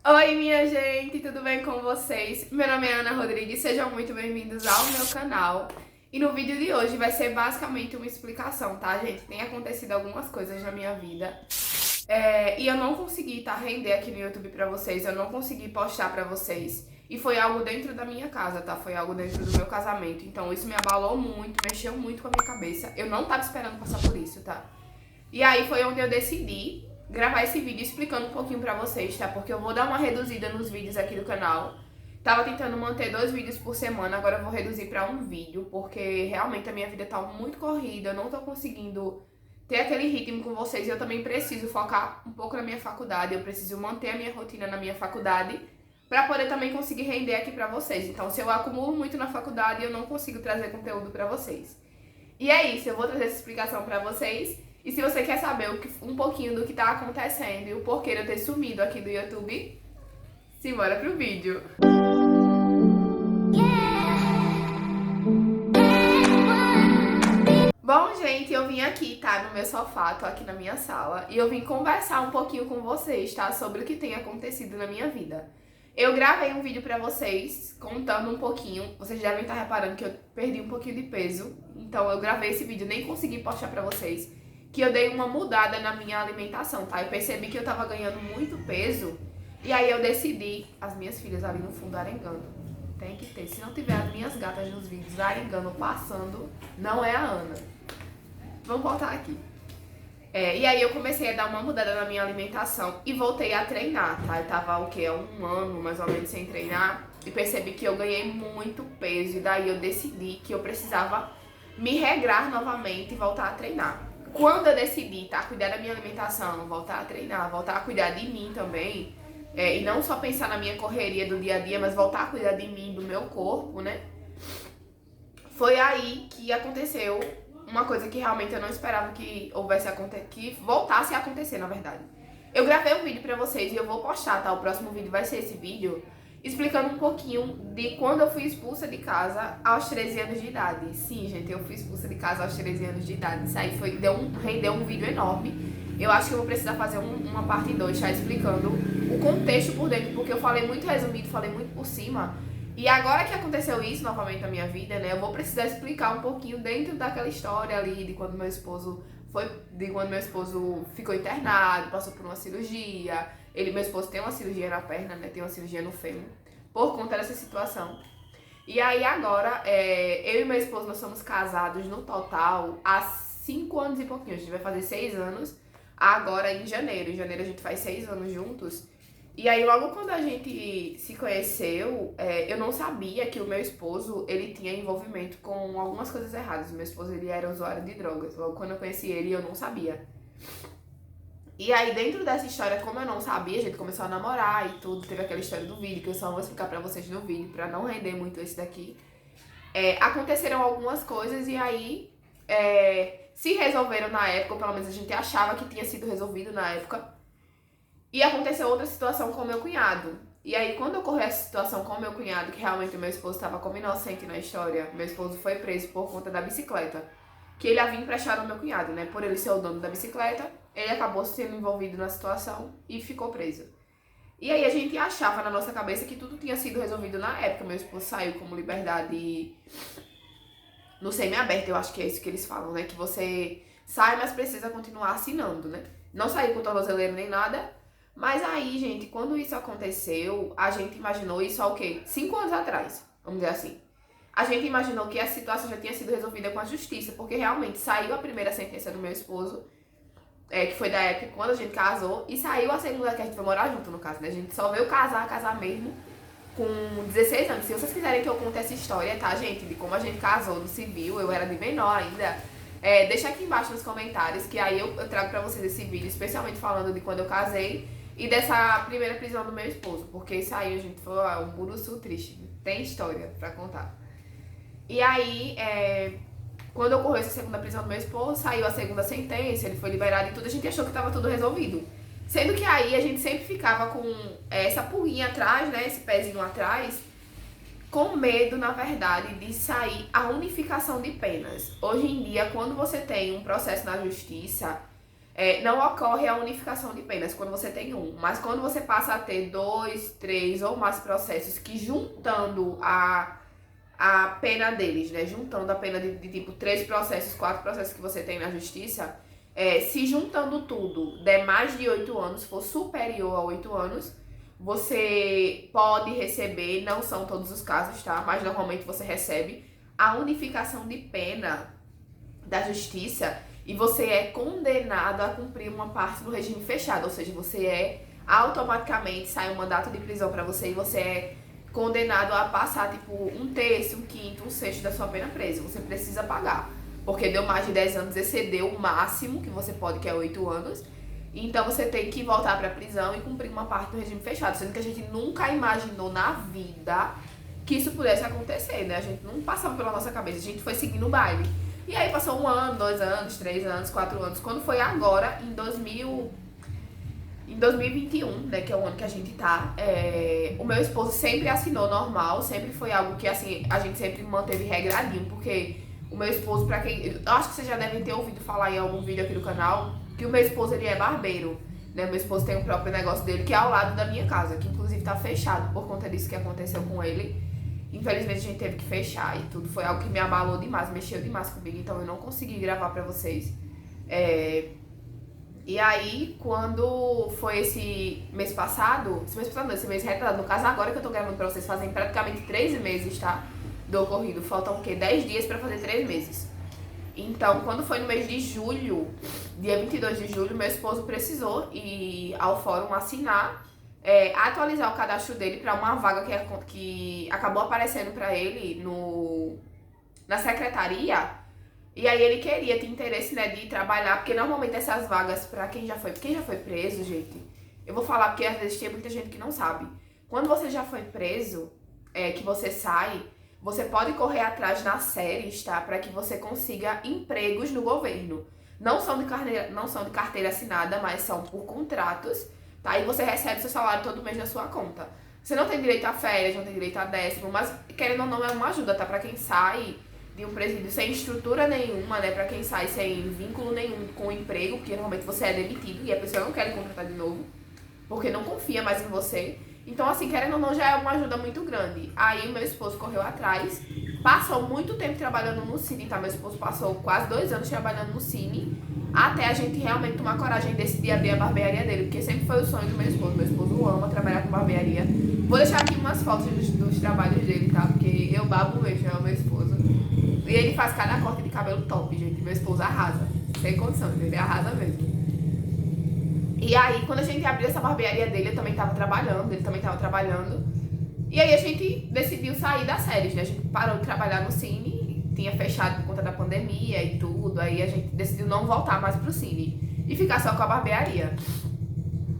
Oi, minha gente, tudo bem com vocês? Meu nome é Ana Rodrigues, sejam muito bem-vindos ao meu canal. E no vídeo de hoje vai ser basicamente uma explicação, tá, gente? Tem acontecido algumas coisas na minha vida e eu não consegui render aqui no YouTube pra vocês, eu não consegui postar pra vocês. E foi algo dentro da minha casa, tá? Foi algo dentro do meu casamento. Então isso me abalou muito, mexeu muito com a minha cabeça. Eu não tava esperando passar por isso, tá? E aí foi onde eu decidi gravar esse vídeo explicando um pouquinho pra vocês, tá? Porque eu vou dar uma reduzida nos vídeos aqui do canal. Tava tentando manter 2 vídeos por semana, agora eu vou reduzir pra um vídeo, porque realmente a minha vida tá muito corrida, eu não tô conseguindo ter aquele ritmo com vocês. Eu também preciso focar um pouco na minha faculdade, eu preciso manter a minha rotina na minha faculdade pra poder também conseguir render aqui pra vocês. Então, se eu acumulo muito na faculdade, eu não consigo trazer conteúdo pra vocês. E é isso, eu vou trazer essa explicação pra vocês. E se você quer saber um pouquinho do que tá acontecendo e o porquê de eu ter sumido aqui do YouTube, simbora pro vídeo. Bom, gente, eu vim aqui, tá, no meu sofá, tô aqui na minha sala, e eu vim conversar um pouquinho com vocês, tá, sobre o que tem acontecido na minha vida. Eu gravei um vídeo pra vocês, contando um pouquinho, vocês devem estar reparando que eu perdi um pouquinho de peso, então eu gravei esse vídeo, nem consegui postar pra vocês, que eu dei uma mudada na minha alimentação, tá? Eu percebi que eu tava ganhando muito peso, e aí eu decidi, as minhas filhas ali no fundo arengando, tem que ter, se não tiver as minhas gatas nos vídeos arengando, passando, não é a Ana. Vamos voltar aqui. E aí eu comecei a dar uma mudada na minha alimentação e voltei a treinar, tá? Eu tava, o quê? Há um ano, mais ou menos, sem treinar. E percebi que eu ganhei muito peso. E daí eu decidi que eu precisava me regrar novamente e voltar a treinar. Quando eu decidi, tá? Cuidar da minha alimentação, voltar a treinar, voltar a cuidar de mim também. E não só pensar na minha correria do dia a dia, mas voltar a cuidar de mim, do meu corpo, né? Foi aí que aconteceu uma coisa que realmente eu não esperava que que voltasse a acontecer, na verdade. Eu gravei um vídeo pra vocês e eu vou postar, tá? O próximo vídeo vai ser esse vídeo, explicando um pouquinho de quando eu fui expulsa de casa aos 13 anos de idade. Sim, gente, eu fui expulsa de casa aos 13 anos de idade. Isso aí rendeu um vídeo enorme. Eu acho que eu vou precisar fazer uma parte 2, tá? Explicando o contexto por dentro, porque eu falei muito resumido, falei muito por cima. E agora que aconteceu isso novamente na minha vida, né, eu vou precisar explicar um pouquinho dentro daquela história ali de quando meu esposo ficou internado, passou por uma cirurgia. Meu esposo tem uma cirurgia na perna, né, tem uma cirurgia no fêmur, por conta dessa situação. E aí agora, eu e meu esposo, nós somos casados no total há 5 anos e pouquinho. A gente vai fazer 6 anos agora em janeiro. Em janeiro a gente faz 6 anos juntos. E aí, logo quando a gente se conheceu, eu não sabia que o meu esposo, ele tinha envolvimento com algumas coisas erradas. O meu esposo, ele era usuário de drogas. Logo quando eu conheci ele, eu não sabia. E aí, dentro dessa história, como eu não sabia, a gente começou a namorar e tudo. Teve aquela história do vídeo, que eu só vou explicar pra vocês no vídeo, pra não render muito esse daqui. Aconteceram algumas coisas e aí se resolveram na época, ou pelo menos a gente achava que tinha sido resolvido na época. E aconteceu outra situação com o meu cunhado. E aí, quando ocorreu essa situação com o meu cunhado, que realmente o meu esposo estava como inocente na história, meu esposo foi preso por conta da bicicleta, que ele havia emprestado ao meu cunhado, né? Por ele ser o dono da bicicleta, ele acabou sendo envolvido na situação e ficou preso. E aí a gente achava na nossa cabeça que tudo tinha sido resolvido na época. Meu esposo saiu como liberdade no semi-aberto, eu acho que é isso que eles falam, né? Que você sai, mas precisa continuar assinando, né? Não saiu com tornozeleiro nem nada. Mas aí, gente, quando isso aconteceu, a gente imaginou isso há o quê? 5 anos atrás, vamos dizer assim. A gente imaginou que a situação já tinha sido resolvida com a justiça, porque realmente saiu a primeira sentença do meu esposo, que foi da época quando a gente casou, e saiu a segunda, que a gente foi morar junto, no caso, né? A gente só veio casar mesmo com 16 anos. Se vocês quiserem que eu conte essa história, tá, gente, de como a gente casou no civil, eu era de menor ainda, deixa aqui embaixo nos comentários, que aí eu trago pra vocês esse vídeo, especialmente falando de quando eu casei, e dessa primeira prisão do meu esposo, porque isso aí a gente foi um buruçu triste, tem história pra contar. E aí, quando ocorreu essa segunda prisão do meu esposo, saiu a segunda sentença, ele foi liberado e tudo, a gente achou que tava tudo resolvido. Sendo que aí a gente sempre ficava com essa pulguinha atrás, né, esse pezinho atrás, com medo, na verdade, de sair a unificação de penas. Hoje em dia, quando você tem um processo na justiça, não ocorre a unificação de penas quando você tem um. Mas quando você passa a ter 2, 3 ou mais processos que juntando a pena deles, né? Juntando a pena de tipo 3 processos, 4 processos que você tem na justiça, se juntando tudo der mais de 8 anos, for superior a 8 anos, você pode receber, não são todos os casos, tá? Mas normalmente você recebe a unificação de pena da justiça e você é condenado a cumprir uma parte do regime fechado, ou seja, você automaticamente sai um mandato de prisão pra você e você é condenado a passar, tipo, 1/3, 1/5, 1/6 da sua pena presa. Você precisa pagar, porque deu mais de 10 anos, excedeu o máximo que você pode, que é 8 anos. Então você tem que voltar pra prisão e cumprir uma parte do regime fechado, sendo que a gente nunca imaginou na vida que isso pudesse acontecer, né? A gente não passava pela nossa cabeça, a gente foi seguindo o baile. E aí passou 1 ano, 2 anos, 3 anos, 4 anos. Quando foi agora, em 2021, né, que é o ano que a gente tá, o meu esposo sempre assinou normal, sempre foi algo que, assim, a gente sempre manteve regradinho, porque o meu esposo, pra quem... Eu acho que vocês já devem ter ouvido falar em algum vídeo aqui do canal, que o meu esposo, ele é barbeiro, né, meu esposo tem o próprio negócio dele, que é ao lado da minha casa, que inclusive tá fechado por conta disso que aconteceu com ele. Infelizmente a gente teve que fechar e tudo, foi algo que me abalou demais, mexeu demais comigo, então eu não consegui gravar pra vocês. E aí, quando foi esse mês retrasado, no caso agora que eu tô gravando pra vocês, fazem praticamente 3 meses, tá? Do ocorrido, faltam o quê? 10 dias pra fazer 3 meses. Então, quando foi no mês de julho, dia 22 de julho, meu esposo precisou ir ao fórum assinar, atualizar o cadastro dele pra uma vaga que acabou aparecendo pra ele na secretaria. E aí ele tinha interesse, né, de trabalhar, porque normalmente essas vagas pra quem já foi preso, gente, eu vou falar porque às vezes tem muita gente que não sabe. Quando você já foi preso, que você sai, você pode correr atrás nas séries, tá, pra que você consiga empregos no governo. Não são de carteira assinada, mas são por contratos, tá, e você recebe seu salário todo mês na sua conta. Você não tem direito a férias, não tem direito a 10º, mas querendo ou não é uma ajuda, tá, pra quem sai de um presídio sem estrutura nenhuma, né, pra quem sai sem vínculo nenhum com o emprego, porque normalmente você é demitido e a pessoa não quer lhe contratar de novo, porque não confia mais em você. Então, assim, querendo ou não, já é uma ajuda muito grande. Aí o meu esposo correu atrás, passou muito tempo trabalhando no Cine, tá? Meu esposo passou quase 2 anos trabalhando no Cine, até a gente realmente tomar coragem de decidir abrir a barbearia dele, porque sempre foi o sonho do meu esposo. Meu esposo ama trabalhar com barbearia. Vou deixar aqui umas fotos dos trabalhos dele, tá? Porque eu babo mesmo, é o meu esposo. E ele faz cada corte de cabelo top, gente. Meu esposo arrasa. Sem condição, ele arrasa mesmo. E aí, quando a gente abriu essa barbearia dele, eu também tava trabalhando, ele também tava trabalhando. E aí a gente decidiu sair das séries, né? A gente parou de trabalhar no Cine, tinha fechado por conta da pandemia e tudo. Aí a gente decidiu não voltar mais pro Cine e ficar só com a barbearia.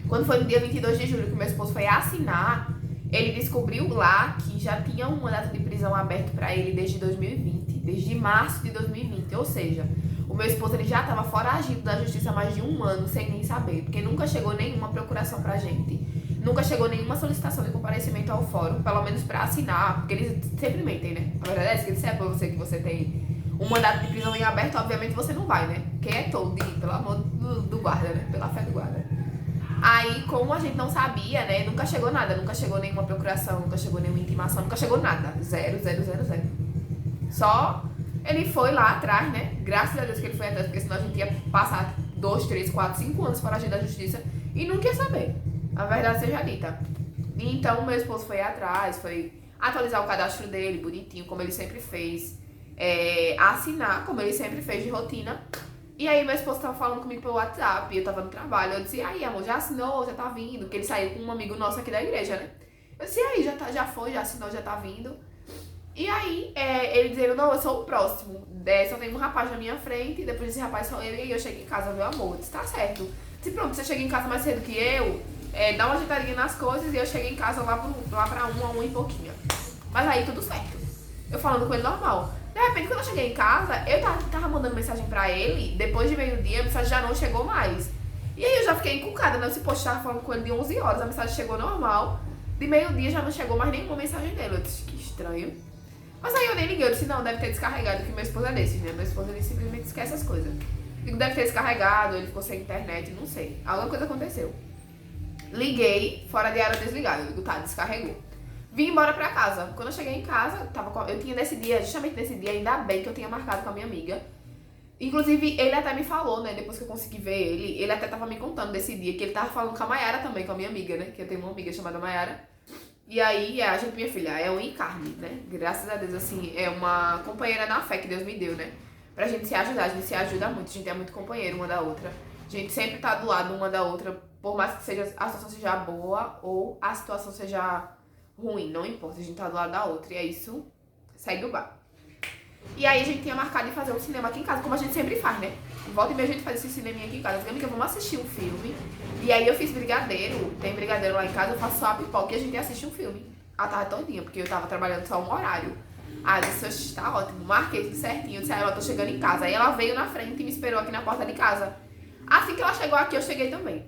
Quando foi no dia 22 de julho que meu esposo foi assinar, ele descobriu lá que já tinha um mandato de prisão aberto pra ele desde 2020, desde março de 2020, ou seja, o meu esposo ele já estava foragido da justiça há mais de 1 ano sem nem saber, porque nunca chegou nenhuma procuração pra gente, nunca chegou nenhuma solicitação de comparecimento ao fórum, pelo menos pra assinar, porque eles sempre mentem, né? A verdade é que eles disser pra você que você tem um mandato de prisão em aberto, obviamente você não vai, né? Quem é todo, pelo amor do guarda, né? Pela fé do guarda. Aí, como a gente não sabia, né, nunca chegou nada, nunca chegou nenhuma procuração, nunca chegou nenhuma intimação, nunca chegou nada, 0, 0, 0, 0. Só ele foi lá atrás, né, graças a Deus que ele foi atrás, porque senão a gente ia passar 2, 3, 4, 5 anos foragido da justiça e nunca ia saber, a verdade seja dita. Então, meu esposo foi atrás, foi atualizar o cadastro dele, bonitinho, como ele sempre fez, assinar, como ele sempre fez de rotina. E aí meu esposo tava falando comigo pelo WhatsApp, eu tava no trabalho, eu disse, e aí amor, já assinou, já tá vindo, porque ele saiu com um amigo nosso aqui da igreja, né? Eu disse, e aí, já foi, já assinou, já tá vindo. E aí, ele dizendo, não, eu sou o próximo, só tem um rapaz na minha frente, depois desse rapaz sou eu, e aí eu cheguei em casa, meu amor, eu disse, tá certo. Eu disse, pronto, você chega em casa mais cedo que eu, dá uma ajeitadinha nas coisas, e eu cheguei em casa lá pra 1 e pouquinho. Mas aí tudo certo, eu falando com ele normal. De repente, quando eu cheguei em casa, eu tava mandando mensagem pra ele, depois de meio-dia, a mensagem já não chegou mais. E aí eu já fiquei encucada, né? Eu poxa, tava falando com ele de 11 horas, a mensagem chegou normal, de meio-dia já não chegou mais nenhuma mensagem dele. Eu disse, que estranho. Mas aí eu nem liguei, eu disse, não, deve ter descarregado, que meu esposo é desse, né? Meu esposo, ele simplesmente esquece as coisas. Digo, deve ter descarregado, ele ficou sem internet, não sei. Alguma coisa aconteceu. Liguei, fora de área desligada. Eu digo, tá, descarregou. Vim embora pra casa. Quando eu cheguei em casa, eu tinha nesse dia, justamente nesse dia, ainda bem que eu tinha marcado com a minha amiga. Inclusive, ele até me falou, né, depois que eu consegui ver ele até tava me contando desse dia, que ele tava falando com a Mayara também, com a minha amiga, né, que eu tenho uma amiga chamada Mayara. E aí, a gente, minha filha, é um encarne, né, graças a Deus, assim, é uma companheira na fé que Deus me deu, né, pra gente se ajudar, a gente se ajuda muito, a gente é muito companheiro uma da outra. A gente sempre tá do lado uma da outra, por mais que seja, a situação seja boa ou a situação seja ruim, não importa, a gente tá do lado da outra, e é isso, segue o barco. E aí a gente tinha marcado de fazer um cinema aqui em casa, como a gente sempre faz, né? Volta e meia a gente faz esse cineminha aqui em casa. Amiga, vamos assistir um filme. E aí eu fiz brigadeiro, tem brigadeiro lá em casa, eu faço só a pipoca e a gente assiste um filme. A tarde todinha, porque eu tava trabalhando só um horário. Aí eu disse, tá ótimo, marquei tudo certinho. Eu disse, eu tô chegando em casa. Aí ela veio na frente e me esperou aqui na porta de casa. Assim que ela chegou aqui, eu cheguei também.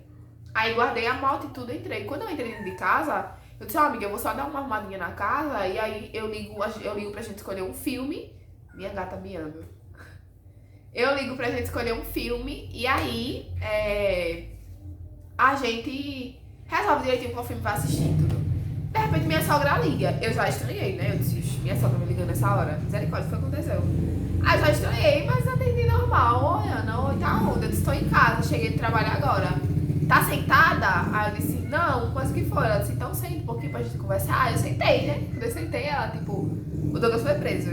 Aí guardei a moto e tudo, entrei. Quando eu entrei dentro de casa, eu disse, amiga, eu vou só dar uma arrumadinha na casa. E aí eu ligo pra gente escolher um filme. Minha gata miando. Eu ligo pra gente escolher um filme e aí a gente resolve direitinho qual filme vai assistir e tudo. De repente minha sogra liga. Eu já estranhei, né? Eu disse, minha sogra me ligando nessa hora. Misericórdia, foi o que aconteceu. Aí já estranhei, mas atendi normal. Oi, Ana, oi, tá onde? Eu disse, tô em casa, cheguei de trabalhar agora. Tá sentada? Aí eu disse, não, mas o que foi? Ela disse, então senta um pouquinho pra gente conversar. Ah, eu sentei, né? Quando eu sentei, ela, tipo, o Douglas foi preso,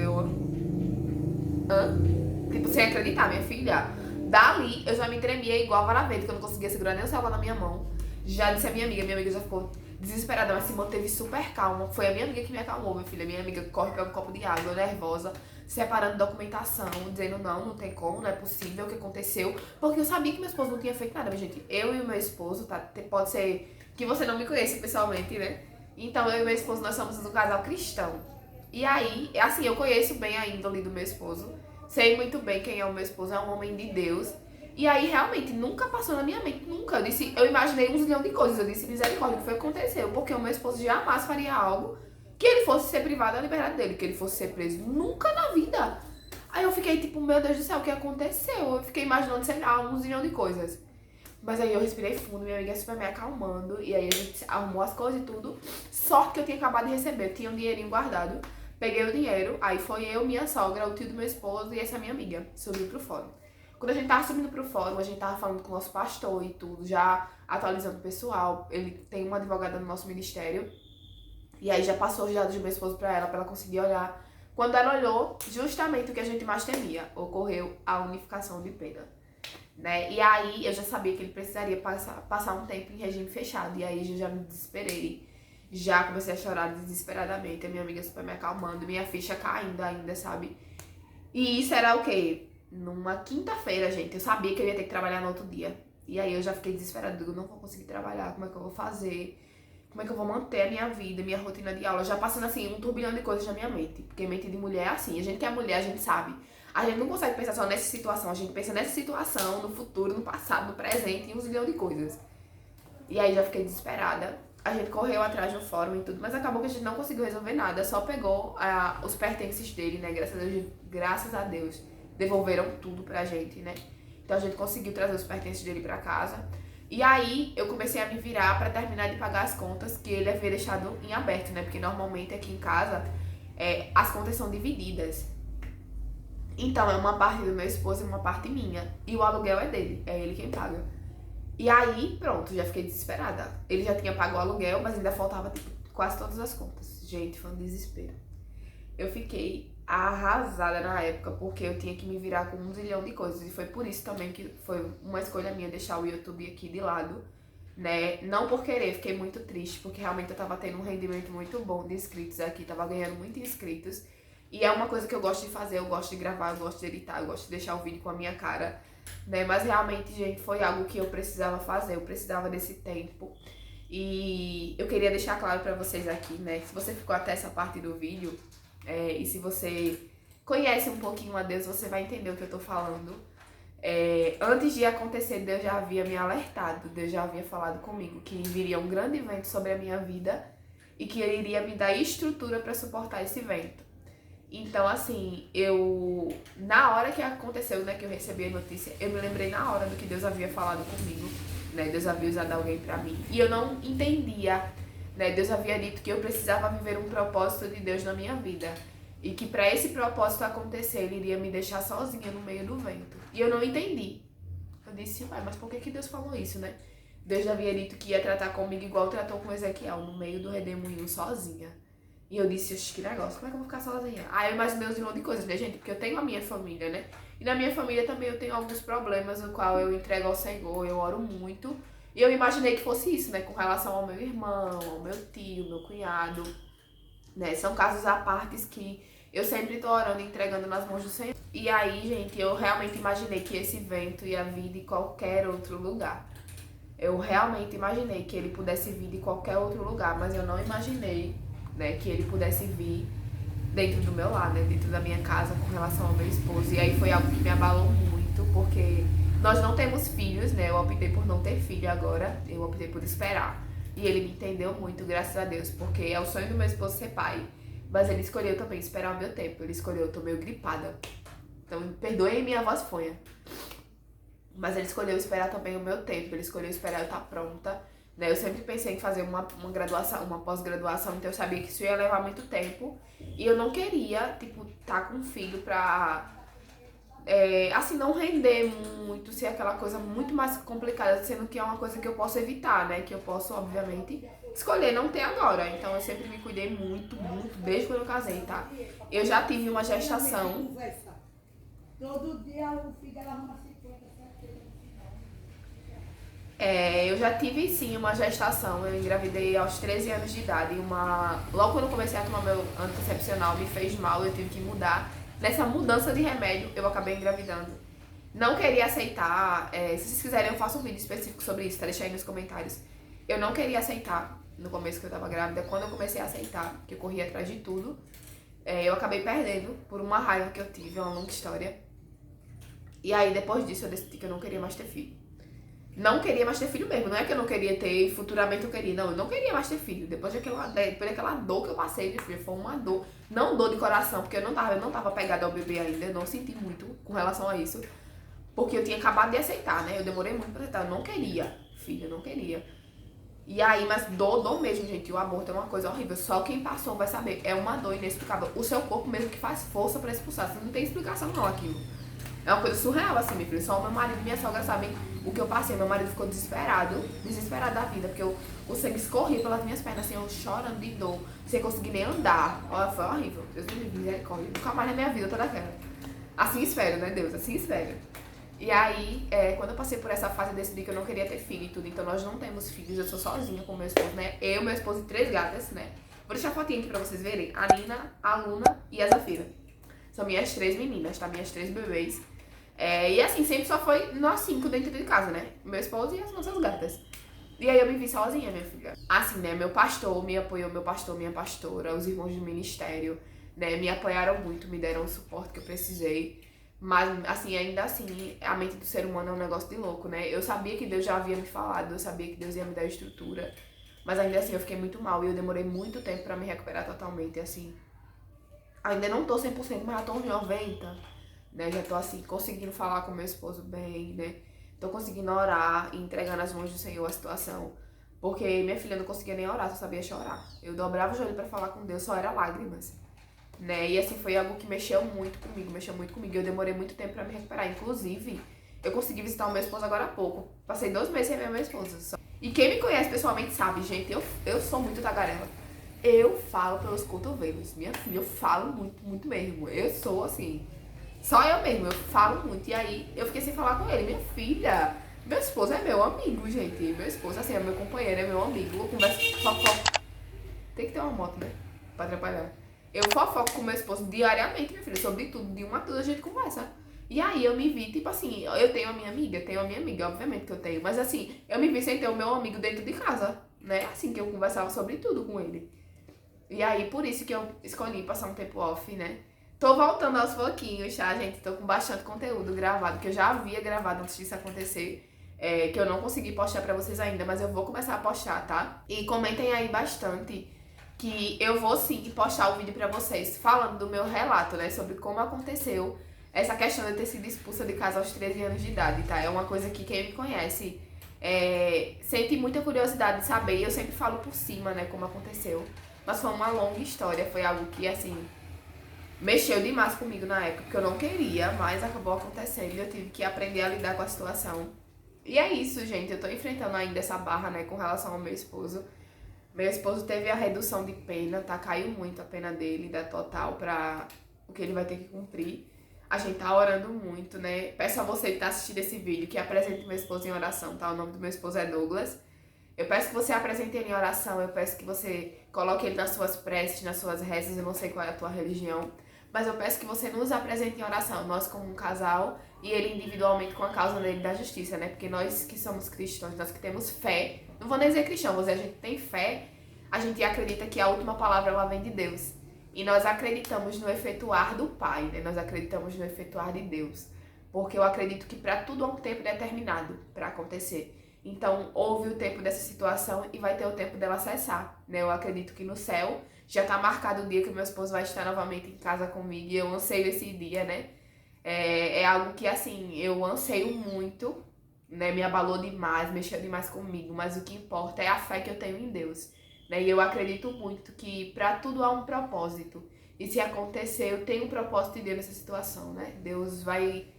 tipo, sem acreditar, minha filha. Dali, eu já me tremia igual a vara verde, que eu não conseguia segurar nem o celular na minha mão. Já disse a minha amiga já ficou desesperada, mas se manteve super calma. Foi a minha amiga que me acalmou, minha filha. Minha amiga corre, pega um copo de água, nervosa, separando documentação, dizendo não tem como, não é possível, o que aconteceu. Porque eu sabia que meu esposo não tinha feito nada, minha gente. Eu e o meu esposo, tá? Pode ser que você não me conheça pessoalmente, né? Então, eu e meu esposo, nós somos um casal cristão. E aí, assim, eu conheço bem a índole do meu esposo. Sei muito bem quem é o meu esposo, é um homem de Deus. E aí, realmente, nunca passou na minha mente, nunca. Eu imaginei um zilhão de coisas. Eu disse, misericórdia, o que foi que aconteceu? Porque o meu esposo jamais faria algo que ele fosse ser privado da liberdade dele, que ele fosse ser preso. Nunca na vida. Aí eu fiquei tipo, meu Deus do céu, o que aconteceu? Eu fiquei imaginando, sei lá, um zilhão de coisas. Mas aí eu respirei fundo, minha amiga super me acalmando. E aí a gente arrumou as coisas e tudo. Sorte que eu tinha acabado de receber, eu tinha um dinheirinho guardado. Peguei o dinheiro, aí foi eu, minha sogra, o tio do meu esposo e essa minha amiga. Subiu pro fórum. Quando a gente tava subindo pro fórum, a gente tava falando com o nosso pastor e tudo, já atualizando o pessoal. Ele tem uma advogada no nosso ministério. E aí já passou os dados do meu esposo pra ela conseguir olhar. Quando ela olhou, justamente o que a gente mais temia, ocorreu a unificação de pena. Né? E aí eu já sabia que ele precisaria passar um tempo em regime fechado. E aí eu já me desesperei. Já comecei a chorar desesperadamente, a minha amiga super me acalmando, minha ficha caindo ainda, sabe? E isso era o quê? Numa quinta-feira, gente. Eu sabia que eu ia ter que trabalhar no outro dia. E aí eu já fiquei desesperada, eu não vou conseguir trabalhar, como é que eu vou fazer? Como é que eu vou manter a minha vida, minha rotina de aula? Já passando assim, um turbilhão de coisas na minha mente. Porque mente de mulher é assim, a gente que é mulher, a gente sabe. A gente não consegue pensar só nessa situação, a gente pensa nessa situação, no futuro, no passado, no presente e um zilhão de coisas. E aí já fiquei desesperada. A gente correu atrás do fórum e tudo, mas acabou que a gente não conseguiu resolver nada. Só pegou os pertences dele, né? Graças a Deus, devolveram tudo pra gente, né? Então a gente conseguiu trazer os pertences dele pra casa. E aí eu comecei a me virar pra terminar de pagar as contas que ele havia deixado em aberto, né? Porque normalmente aqui em casa as contas são divididas. Então é uma parte do meu esposo e uma parte minha. E o aluguel é dele, é ele quem paga. E aí, pronto, já fiquei desesperada. Ele já tinha pago o aluguel, mas ainda faltava tipo, quase todas as contas. Gente, foi um desespero. Eu fiquei arrasada na época, porque eu tinha que me virar com um zilhão de coisas. E foi por isso também que foi uma escolha minha deixar o YouTube aqui de lado, né? Não por querer, fiquei muito triste, porque realmente eu tava tendo um rendimento muito bom de inscritos aqui, tava ganhando muito inscritos. E é uma coisa que eu gosto de fazer, eu gosto de gravar, eu gosto de editar, eu gosto de deixar o vídeo com a minha cara, né? Mas realmente, gente, foi algo que eu precisava fazer, eu precisava desse tempo. E eu queria deixar claro pra vocês aqui, né? Se você ficou até essa parte do vídeo, e se você conhece um pouquinho a Deus, você vai entender o que eu tô falando. Antes de acontecer, Deus já havia me alertado, Deus já havia falado comigo que viria um grande evento sobre a minha vida e que Ele iria me dar estrutura pra suportar esse evento. Então, assim, eu... Na hora que aconteceu, né, que eu recebi a notícia, eu me lembrei na hora do que Deus havia falado comigo, né? Deus havia usado alguém pra mim. E eu não entendia, né? Deus havia dito que eu precisava viver um propósito de Deus na minha vida. E que pra esse propósito acontecer, Ele iria me deixar sozinha no meio do vento. E eu não entendi. Eu disse, ué, mas por que Deus falou isso, né? Deus havia dito que ia tratar comigo igual tratou com Ezequiel, no meio do redemoinho, sozinha. E eu disse, que negócio, como é que eu vou ficar sozinha? Aí eu imaginei um milhão de coisas, né, gente? Porque eu tenho a minha família, né? E na minha família também eu tenho alguns problemas, no qual eu entrego ao Senhor, eu oro muito. E eu imaginei que fosse isso, né? Com relação ao meu irmão, ao meu tio, meu cunhado, né? São casos à parte que eu sempre tô orando e entregando nas mãos do Senhor. E aí, gente, eu realmente imaginei que esse vento ia vir de qualquer outro lugar. Eu realmente imaginei que ele pudesse vir de qualquer outro lugar, mas eu não imaginei, né, que ele pudesse vir dentro do meu lar, né, dentro da minha casa com relação ao meu esposo. E aí foi algo que me abalou muito, porque nós não temos filhos, né, eu optei por não ter filho agora, eu optei por esperar. E ele me entendeu muito, graças a Deus, porque é o sonho do meu esposo ser pai, mas ele escolheu também esperar o meu tempo, ele escolheu, eu tô meio gripada, então perdoem minha voz fanha. Mas ele escolheu esperar também o meu tempo, ele escolheu esperar eu estar pronta, né? Eu sempre pensei em fazer uma graduação, uma pós-graduação, então eu sabia que isso ia levar muito tempo. E eu não queria, tipo, estar com um filho pra, assim, não render muito, ser aquela coisa muito mais complicada, sendo que é uma coisa que eu posso evitar, né? Que eu posso, obviamente, escolher não ter agora. Então eu sempre me cuidei muito, muito, desde quando eu casei, tá? Eu já tive uma gestação. Todo dia o filho dela arruma 50. Eu já tive sim uma gestação, eu engravidei aos 13 anos de idade. Logo quando eu comecei a tomar meu anticoncepcional, me fez mal, eu tive que mudar. Nessa mudança de remédio, eu acabei engravidando. Não queria aceitar, se vocês quiserem eu faço um vídeo específico sobre isso, tá? Deixa aí nos comentários. Eu não queria aceitar no começo que eu tava grávida. Quando eu comecei a aceitar, que eu corri atrás de tudo, eu acabei perdendo por uma raiva que eu tive, é uma longa história. E aí depois disso eu decidi que eu não queria mais ter filho. Não queria mais ter filho mesmo, não é que eu não queria ter, futuramente eu queria, não, eu não queria mais ter filho. Depois daquela dor que eu passei, minha filha, foi uma dor, não dor de coração, porque eu não tava pegada ao bebê ainda, eu não senti muito com relação a isso, porque eu tinha acabado de aceitar, né, eu demorei muito pra aceitar, eu não queria filho, eu não queria. E aí, mas dor mesmo, gente, o aborto é uma coisa horrível, só quem passou vai saber, é uma dor inexplicável, o seu corpo mesmo que faz força pra expulsar, você não tem explicação não aquilo. É uma coisa surreal, assim, minha filha. Só o meu marido e minha sogra sabem o que eu passei. Meu marido ficou desesperado da vida, porque o sangue escorria pelas minhas pernas, assim, eu chorando de dor, sem conseguir nem andar. Olha, foi horrível. Deus me livre, misericórdia. Nunca mais na minha vida toda aquela. Assim espero, né, Deus? Assim espero. E aí, quando eu passei por essa fase, eu decidi que eu não queria ter filho e tudo. Então, nós não temos filhos. Eu sou sozinha com meu esposo, né? Eu, meu esposo e 3 gatas, né? Vou deixar a fotinha aqui pra vocês verem. A Nina, a Luna e a Zafira. São minhas 3 meninas, tá? Minhas 3 bebês. E assim, sempre só foi nós 5 dentro de casa, né? Meu esposo e as nossas gatas. E aí eu me vi sozinha, minha filha. Assim, né? Meu pastor me apoiou, meu pastor, minha pastora, os irmãos do ministério, né? Me apoiaram muito, me deram o suporte que eu precisei. Mas, assim, ainda assim, a mente do ser humano é um negócio de louco, né? Eu sabia que Deus já havia me falado, eu sabia que Deus ia me dar estrutura. Mas ainda assim, eu fiquei muito mal e eu demorei muito tempo pra me recuperar totalmente, assim. Ainda não tô 100%, mas já tô uns 90%. Né, já tô assim, conseguindo falar com meu esposo bem, né? Tô conseguindo orar e entregar nas mãos do Senhor a situação. Porque minha filha não conseguia nem orar, só sabia chorar. Eu dobrava o joelho pra falar com Deus, só era lágrimas. Né? E assim, foi algo que mexeu muito comigo. Eu demorei muito tempo pra me recuperar. Inclusive, eu consegui visitar o meu esposo agora há pouco. Passei 2 meses sem ver meu esposo. E quem me conhece pessoalmente sabe, gente, eu sou muito tagarela. Eu falo pelos cotovelos. Minha filha, eu falo muito, muito mesmo. Eu sou assim... Só eu mesmo, eu falo muito. E aí eu fiquei sem falar com ele. Minha filha, meu esposo é meu amigo, gente. Meu esposo, assim, é meu companheiro, é meu amigo. Eu converso, fofoco. Tem que ter uma moto, né? Pra atrapalhar. Eu fofoco com meu esposo diariamente, minha filha. Sobre tudo, de uma a tudo a gente conversa. E aí eu me vi, tipo assim, eu tenho a minha amiga, obviamente que eu tenho. Mas assim, eu me vi sem ter o meu amigo dentro de casa, né? Assim que eu conversava sobre tudo com ele. E aí, por isso que eu escolhi passar um tempo off, né? Tô voltando aos pouquinhos, tá, gente? Tô com bastante conteúdo gravado, que eu já havia gravado antes disso acontecer, que eu não consegui postar pra vocês ainda, mas eu vou começar a postar, tá? E comentem aí bastante que eu vou sim postar o vídeo pra vocês falando do meu relato, né, sobre como aconteceu essa questão de ter sido expulsa de casa aos 13 anos de idade, tá? É uma coisa que quem me conhece sente muita curiosidade de saber, e eu sempre falo por cima, né, como aconteceu. Mas foi uma longa história, foi algo que, assim, mexeu demais comigo na época, porque eu não queria, mas acabou acontecendo e eu tive que aprender a lidar com a situação. E é isso, gente, eu tô enfrentando ainda essa barra, né, com relação ao meu esposo. Meu esposo teve a redução de pena, tá? Caiu muito a pena dele, da total, pra o que ele vai ter que cumprir. A gente tá orando muito, né? Peço a você que tá assistindo esse vídeo que apresente meu esposo em oração, tá? O nome do meu esposo é Douglas. Eu peço que você apresente ele em oração, eu peço que você coloque ele nas suas preces, nas suas rezas, eu não sei qual é a tua religião, mas eu peço que você nos apresente em oração, nós como um casal e ele individualmente com a causa dele da justiça, né? Porque nós que somos cristãos, nós que temos fé, não vou nem dizer cristão, vou dizer a gente tem fé, a gente acredita que a última palavra ela vem de Deus. E nós acreditamos no efetuar do Pai, né? Nós acreditamos no efetuar de Deus. Porque eu acredito que para tudo há um tempo determinado para acontecer. Então, houve o tempo dessa situação e vai ter o tempo dela cessar, né? Eu acredito que no céu já está marcado o dia que meu esposo vai estar novamente em casa comigo e eu anseio esse dia, né? É algo que, assim, eu anseio muito, né? Me abalou demais, mexeu demais comigo, mas o que importa é a fé que eu tenho em Deus, né? E eu acredito muito que para tudo há um propósito. E se acontecer, eu tenho um propósito de Deus nessa situação, né? Deus vai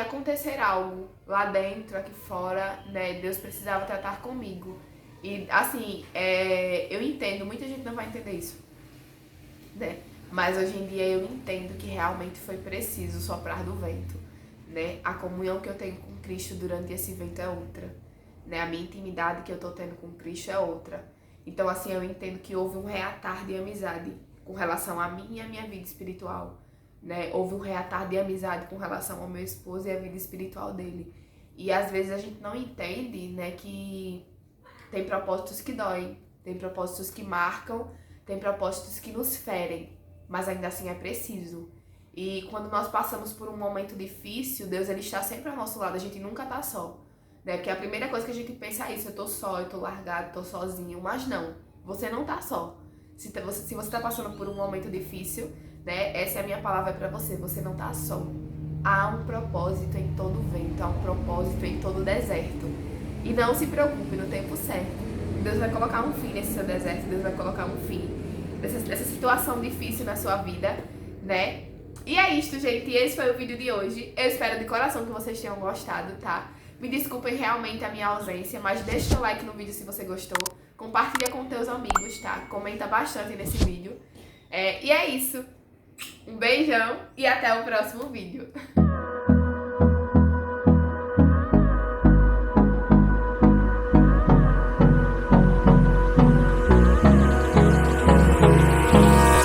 acontecer algo lá dentro, aqui fora, né? Deus precisava tratar comigo. E, assim, eu entendo, muita gente não vai entender isso, né? Mas hoje em dia eu entendo que realmente foi preciso soprar do vento, né? A comunhão que eu tenho com Cristo durante esse vento é outra, né? A minha intimidade que eu tô tendo com Cristo é outra. Então, assim, eu entendo que houve um reatar de amizade com relação a mim e a minha vida espiritual, né? Houve um reatar de amizade com relação ao meu esposo e a vida espiritual dele. E às vezes a gente não entende, né, que tem propósitos que doem, tem propósitos que marcam, tem propósitos que nos ferem, mas ainda assim é preciso. E quando nós passamos por um momento difícil, Deus ele está sempre ao nosso lado, a gente nunca tá só, né? Porque a primeira coisa que a gente pensa é isso, eu tô só, eu tô largado, tô sozinho, mas não, você não tá só. Se você tá passando por um momento difícil, né? Essa é a minha palavra para você, você não tá só. Há um propósito em todo vento, há um propósito em todo deserto. E não se preocupe, no tempo certo, Deus vai colocar um fim nesse seu deserto, Deus vai colocar um fim nessa situação difícil na sua vida, né? E é isto, gente, esse foi o vídeo de hoje. Eu espero de coração que vocês tenham gostado, tá? Me desculpem realmente a minha ausência, mas deixa o like no vídeo se você gostou. Compartilha com teus amigos, tá? Comenta bastante nesse vídeo. E é isso. Um beijão e até o próximo vídeo.